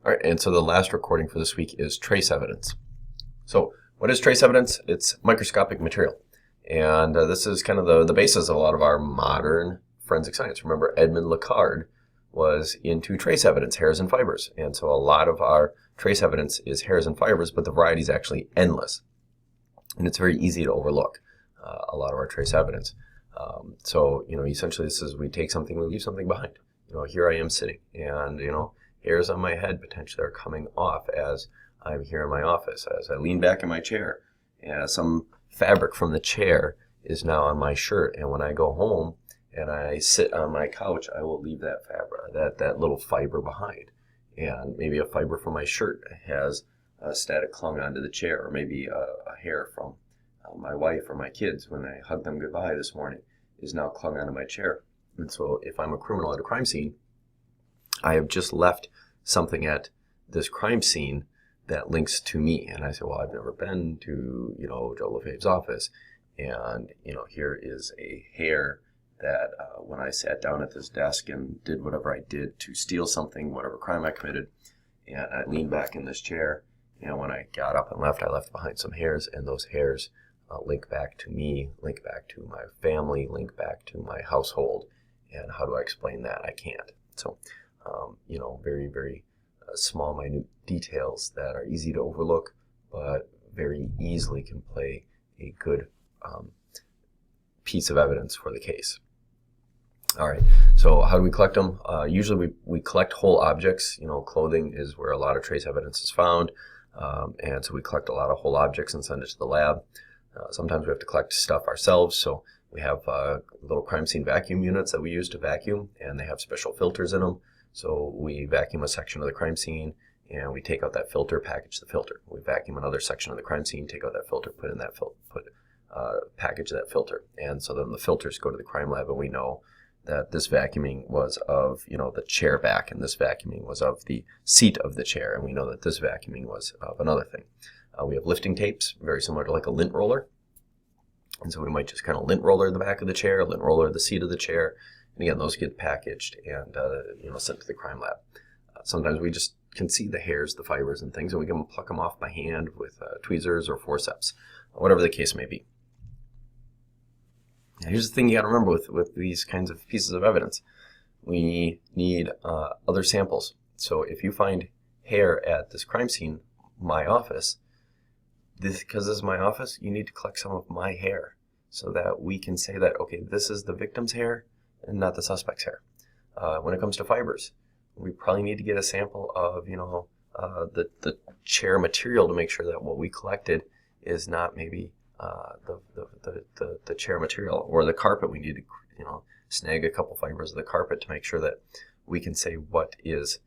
All right, and so the last recording for this week is trace evidence. So what is trace evidence? It's microscopic material. And this is kind of the basis of a lot of our modern forensic science. Remember, Edmond Locard was into trace evidence, hairs and fibers. And so a lot of our trace evidence is hairs and fibers, but the variety is actually endless. And it's very easy to overlook a lot of our trace evidence. So, essentially this is we take something, we leave something behind. Here I am sitting and, hairs on my head potentially are coming off as I'm here in my office. As I lean back in my chair, some fabric from the chair is now on my shirt. And when I go home and I sit on my couch, I will leave that fabric, that little fiber behind. And maybe a fiber from my shirt has a static clung onto the chair, or maybe a hair from my wife or my kids when I hugged them goodbye this morning is now clung onto my chair. And so if I'm a criminal at a crime scene, I have just left something at this crime scene that links to me. And I say, well, I've never been to, Joe Lefebvre's office. And, here is a hair that when I sat down at this desk and did whatever I did to steal something, whatever crime I committed, and I leaned back in this chair, and when I got up and left, I left behind some hairs, and those hairs link back to me, link back to my family, link back to my household. And how do I explain that? I can't. So, very, very small, minute details that are easy to overlook, but very easily can play a good piece of evidence for the case. All right, so how do we collect them? Usually we collect whole objects. Clothing is where a lot of trace evidence is found, and so we collect a lot of whole objects and send it to the lab. Sometimes we have to collect stuff ourselves, so we have little crime scene vacuum units that we use to vacuum, and they have special filters in them. So we vacuum a section of the crime scene, and we take out that filter, package the filter. We vacuum another section of the crime scene, take out that filter, put in that package that filter. And so then the filters go to the crime lab, and we know that this vacuuming was of, the chair back, and this vacuuming was of the seat of the chair, and we know that this vacuuming was of another thing. We have lifting tapes, very similar to like a lint roller. And so we might just kind of lint roller the back of the chair, lint roller the seat of the chair. And again, those get packaged and, sent to the crime lab. Sometimes we just can see the hairs, the fibers and things, and we can pluck them off by hand with tweezers or forceps, whatever the case may be. Now, here's the thing you got to remember with these kinds of pieces of evidence. We need other samples. So if you find hair at this crime scene, my office, because this is my office, you need to collect some of my hair so that we can say that, okay, this is the victim's hair and not the suspect's hair. When it comes to fibers, we probably need to get a sample of, the chair material to make sure that what we collected is not maybe the chair material, or the carpet. We need to, snag a couple fibers of the carpet to make sure that we can say what is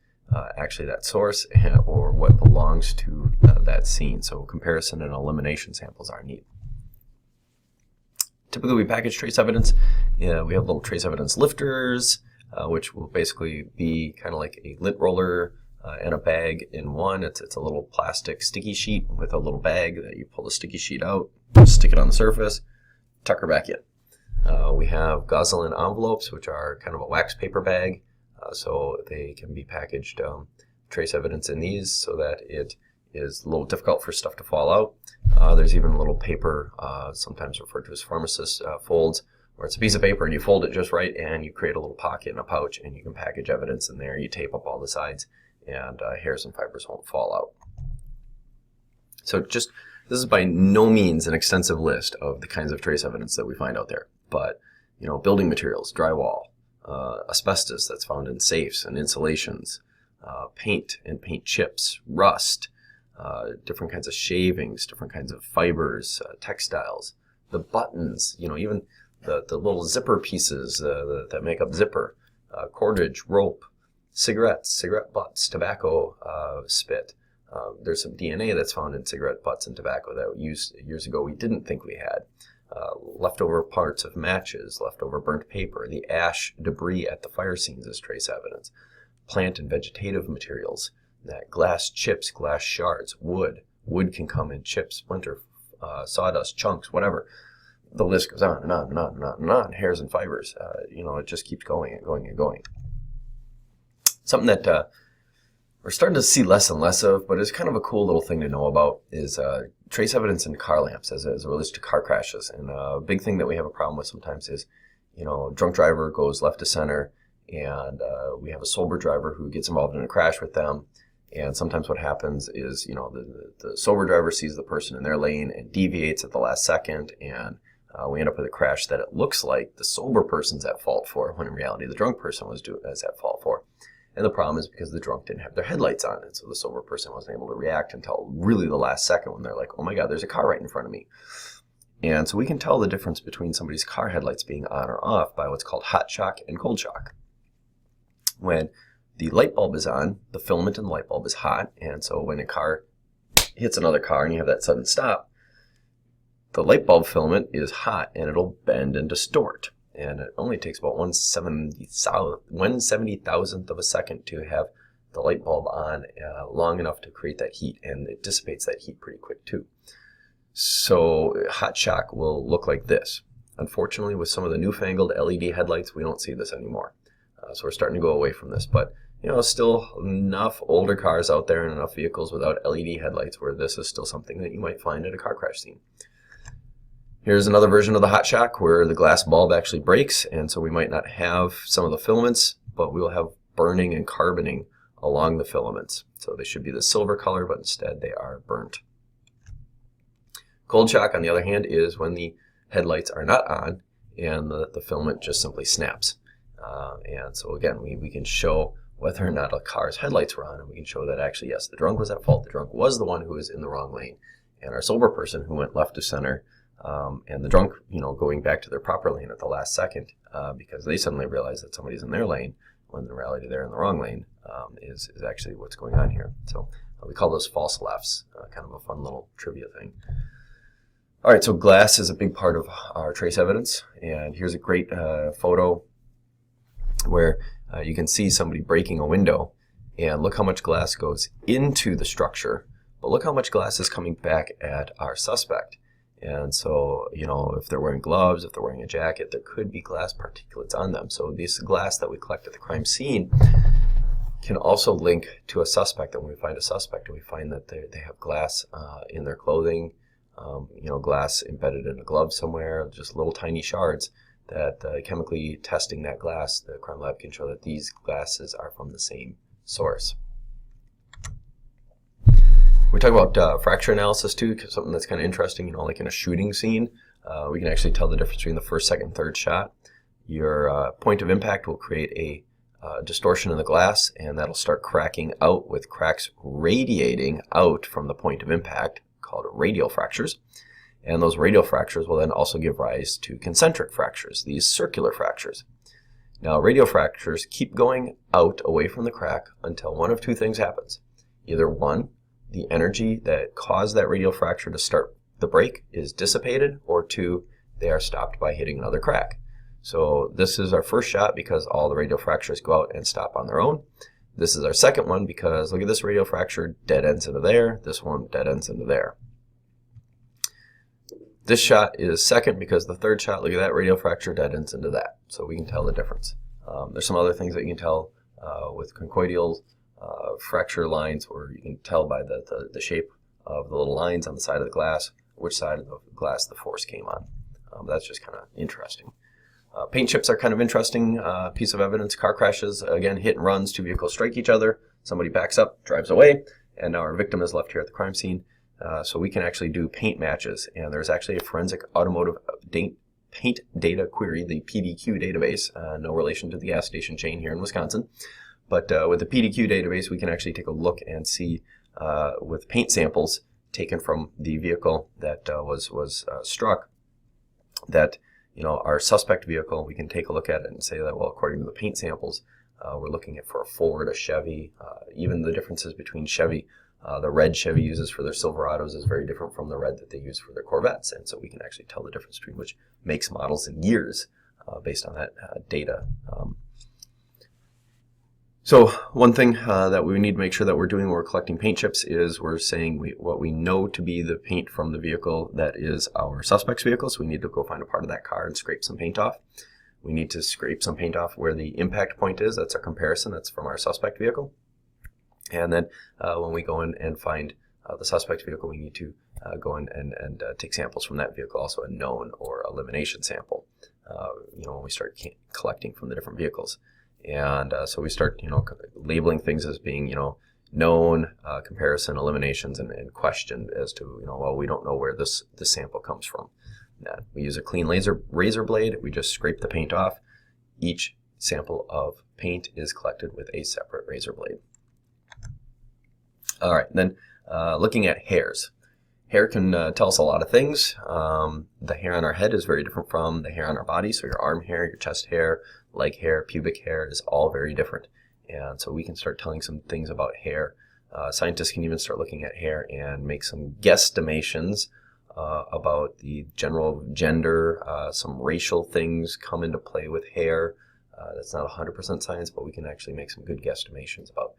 actually that source or what belongs to that scene. So comparison and elimination samples are neat. Typically we package trace evidence. We have little trace evidence lifters, which will basically be kind of like a lint roller and a bag in one. It's a little plastic sticky sheet with a little bag that you pull the sticky sheet out, stick it on the surface, tuck her back in. We have Goslin envelopes, which are kind of a wax paper bag. So they can be packaged trace evidence in these so that it is a little difficult for stuff to fall out. There's even a little paper, sometimes referred to as pharmacist folds, where it's a piece of paper and you fold it just right and you create a little pocket in a pouch and you can package evidence in there. You tape up all the sides and hairs and fibers won't fall out. So this is by no means an extensive list of the kinds of trace evidence that we find out there, but building materials, drywall, asbestos that's found in safes and insulations, paint and paint chips, rust, different kinds of shavings, different kinds of fibers, textiles, the buttons, even the little zipper pieces that make up zipper, cordage, rope, cigarettes, cigarette butts, tobacco spit. There's some DNA that's found in cigarette butts and tobacco that years ago we didn't think we had. Leftover parts of matches, leftover burnt paper, the ash debris at the fire scenes is trace evidence. Plant and vegetative materials, that glass chips, glass shards, wood can come in chips, splinter, sawdust, chunks, whatever. The list goes on and on and on and on and on. Hairs and fibers, it just keeps going and going and going. Something that we're starting to see less and less of, but it's kind of a cool little thing to know about, is trace evidence in car lamps as it relates to car crashes. And a big thing that we have a problem with sometimes is, drunk driver goes left to center, and we have a sober driver who gets involved in a crash with them. And sometimes what happens is, the sober driver sees the person in their lane and deviates at the last second, and we end up with a crash that it looks like the sober person's at fault for, when in reality the drunk person was at fault for. And the problem is because the drunk didn't have their headlights on, and so the sober person wasn't able to react until really the last second when they're like, oh my God, there's a car right in front of me. And so we can tell the difference between somebody's car headlights being on or off by what's called hot shock and cold shock. When the light bulb is on, the filament in the light bulb is hot, and so when a car hits another car and you have that sudden stop, the light bulb filament is hot and it'll bend and distort. And it only takes about 1/70,000th of a second to have the light bulb on long enough to create that heat, and it dissipates that heat pretty quick too. So hot shock will look like this. Unfortunately, with some of the newfangled LED headlights, we don't see this anymore. So we're starting to go away from this, but still enough older cars out there and enough vehicles without LED headlights where this is still something that you might find at a car crash scene. Here's another version of the hot shock where the glass bulb actually breaks, and so we might not have some of the filaments, but we will have burning and carboning along the filaments. So they should be the silver color, but instead they are burnt. Cold shock, on the other hand, is when the headlights are not on and the filament just simply snaps. And so again, we can show whether or not a car's headlights were on, and we can show that actually, yes, the drunk was at fault. The drunk was the one who was in the wrong lane, and our sober person who went left to center, and the drunk, going back to their proper lane at the last second because they suddenly realize that somebody's in their lane when in reality they're in the wrong lane, is actually what's going on here. So we call those false lefts, kind of a fun little trivia thing. All right, so glass is a big part of our trace evidence, and here's a great photo where you can see somebody breaking a window, and look how much glass goes into the structure, but look how much glass is coming back at our suspect. And so, if they're wearing gloves, if they're wearing a jacket, there could be glass particulates on them. So this glass that we collect at the crime scene can also link to a suspect. And when we find a suspect and we find that they have glass in their clothing, glass embedded in a glove somewhere, just little tiny shards, that chemically testing that glass, the crime lab can show that these glasses are from the same source. We talk about fracture analysis too, something that's kind of interesting, like in a shooting scene, we can actually tell the difference between the first, second, third shot. Your point of impact will create a distortion in the glass, and that'll start cracking out with cracks radiating out from the point of impact, called radial fractures. And those radial fractures will then also give rise to concentric fractures, these circular fractures. Now, radial fractures keep going out away from the crack until one of two things happens. Either one, the energy that caused that radial fracture to start the break is dissipated, or two, they are stopped by hitting another crack. So this is our first shot because all the radial fractures go out and stop on their own. This is our second one because look at this radial fracture, dead ends into there, this one dead ends into there. This shot is second because the third shot, look at that radial fracture, dead ends into that. So we can tell the difference. There's some other things that you can tell with conchoidal fracture lines, where you can tell by the shape of the little lines on the side of the glass which side of the glass the force came on. That's just kind of interesting. Paint chips are kind of interesting piece of evidence. Car crashes, again, hit and runs, two vehicles strike each other, somebody backs up, drives away, and now our victim is left here at the crime scene. So we can actually do paint matches, and there's actually a forensic automotive paint data query, the PDQ database, no relation to the gas station chain here in Wisconsin. But with the PDQ database, we can actually take a look and see with paint samples taken from the vehicle that was struck, that our suspect vehicle, we can take a look at it and say that, well, according to the paint samples, we're looking at for a Ford, a Chevy, even the differences between Chevy. The red Chevy uses for their Silverados is very different from the red that they use for their Corvettes, and so we can actually tell the difference between which makes, models, and years based on that data. So one thing that we need to make sure that we're doing when we're collecting paint chips is we're saying what we know to be the paint from the vehicle that is our suspect's vehicle. So we need to go find a part of that car and scrape some paint off. We need to scrape some paint off where the impact point is. That's our comparison. That's from our suspect vehicle. And then when we go in and find the suspect vehicle, we need to go in and take samples from that vehicle, also a known or elimination sample, when we start collecting from the different vehicles. And so we start, labeling things as being, known, comparison, eliminations, and question as to, well, we don't know where this sample comes from. We use a clean razor blade. We just scrape the paint off. Each sample of paint is collected with a separate razor blade. All right, then looking at hairs. Hair can tell us a lot of things. The hair on our head is very different from the hair on our body. So your arm hair, your chest hair, leg hair, pubic hair is all very different. And so we can start telling some things about hair. Scientists can even start looking at hair and make some guesstimations about the general gender. Some racial things come into play with hair. That's not 100% science, but we can actually make some good guesstimations about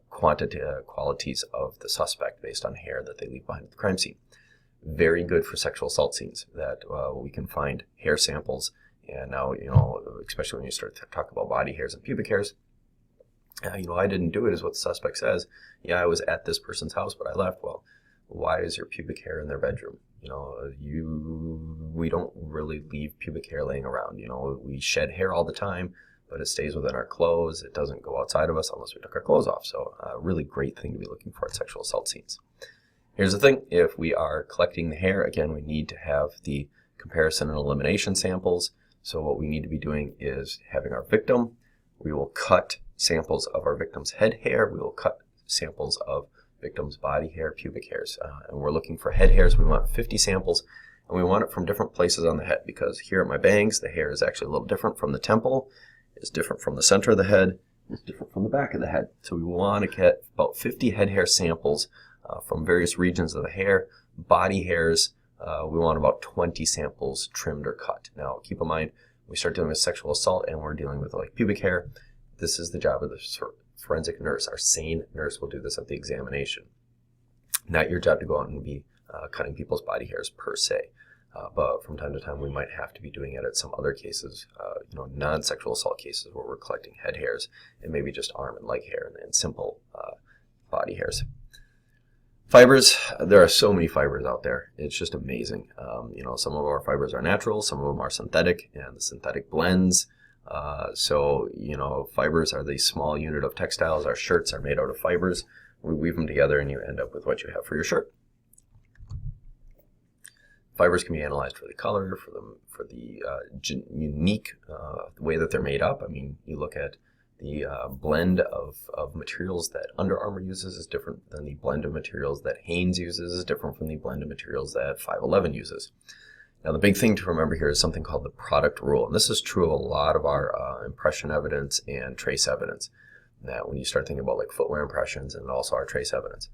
qualities of the suspect based on hair that they leave behind at the crime scene. Very good for sexual assault scenes that we can find hair samples. And now, especially when you start to talk about body hairs and pubic hairs, I didn't do it is what the suspect says. Yeah, I was at this person's house, but I left. Well, why is your pubic hair in their bedroom? We don't really leave pubic hair laying around. We shed hair all the time, but it stays within our clothes. It doesn't go outside of us unless we took our clothes off. So a really great thing to be looking for at sexual assault scenes. Here's the thing. If we are collecting the hair, again, we need to have the comparison and elimination samples. So what we need to be doing is having our victim. We will cut samples of our victim's head hair. We will cut samples of victim's body hair, pubic hairs. And we're looking for head hairs. We want 50 samples. And we want it from different places on the head, because here at my bangs, the hair is actually a little different from the temple. It's different from the center of the head. It's different from the back of the head. So we want to get about 50 head hair samples from various regions of the hair. Body hairs, we want about 20 samples trimmed or cut. Now, keep in mind, we start dealing with sexual assault and we're dealing with like pubic hair. This is the job of the forensic nurse. Our sane nurse will do this at the examination. Not your job to go out and be cutting people's body hairs per se. But from time to time, we might have to be doing it at some other cases, non-sexual assault cases where we're collecting head hairs and maybe just arm and leg hair and simple body hairs. Fibers, there are so many fibers out there. It's just amazing. Some of our fibers are natural, some of them are synthetic, and the synthetic blends. Fibers are the small unit of textiles. Our shirts are made out of fibers. We weave them together and you end up with what you have for your shirt. Fibers can be analyzed for the color, for the unique way that they're made up. I mean, you look at the blend of materials that Under Armour uses is different than the blend of materials that Hanes uses, is different from the blend of materials that 511 uses. Now, the big thing to remember here is something called the product rule. And this is true of a lot of our impression evidence and trace evidence. That when you start thinking about like footwear impressions and also our trace evidence.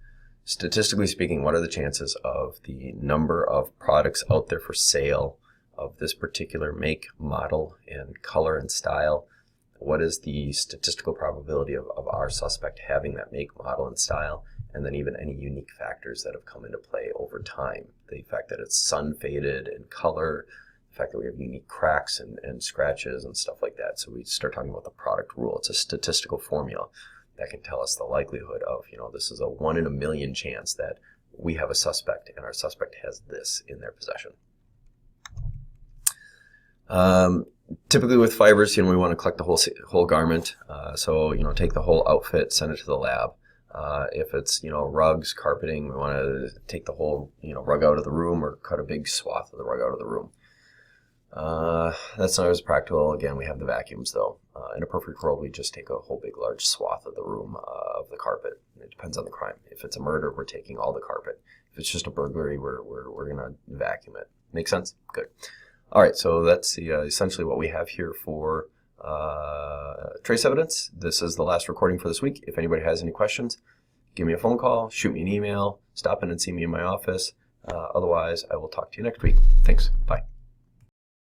Statistically speaking, what are the chances of the number of products out there for sale of this particular make, model, and color and style? What is the statistical probability of our suspect having that make, model, and style? And then even any unique factors that have come into play over time. The fact that it's sun faded in color, the fact that we have unique cracks and scratches and stuff like that. So we start talking about the product rule. It's a statistical formula that can tell us the likelihood of, this is a 1 in a million chance that we have a suspect and our suspect has this in their possession. Typically with fibers, we want to collect the whole garment. Take the whole outfit, send it to the lab. If it's, rugs, carpeting, we want to take the whole, rug out of the room or cut a big swath of the rug out of the room. That's not as practical. Again, we have the vacuums though. In a perfect world, we just take a whole big large swath of the room, of the carpet. It depends on the crime. If it's a murder, we're taking all the carpet. If it's just a burglary, we're going to vacuum it. Make sense? Good. All right, so that's essentially what we have here for trace evidence. This is the last recording for this week. If anybody has any questions, give me a phone call, shoot me an email, stop in and see me in my office. Otherwise, I will talk to you next week. Thanks. Bye.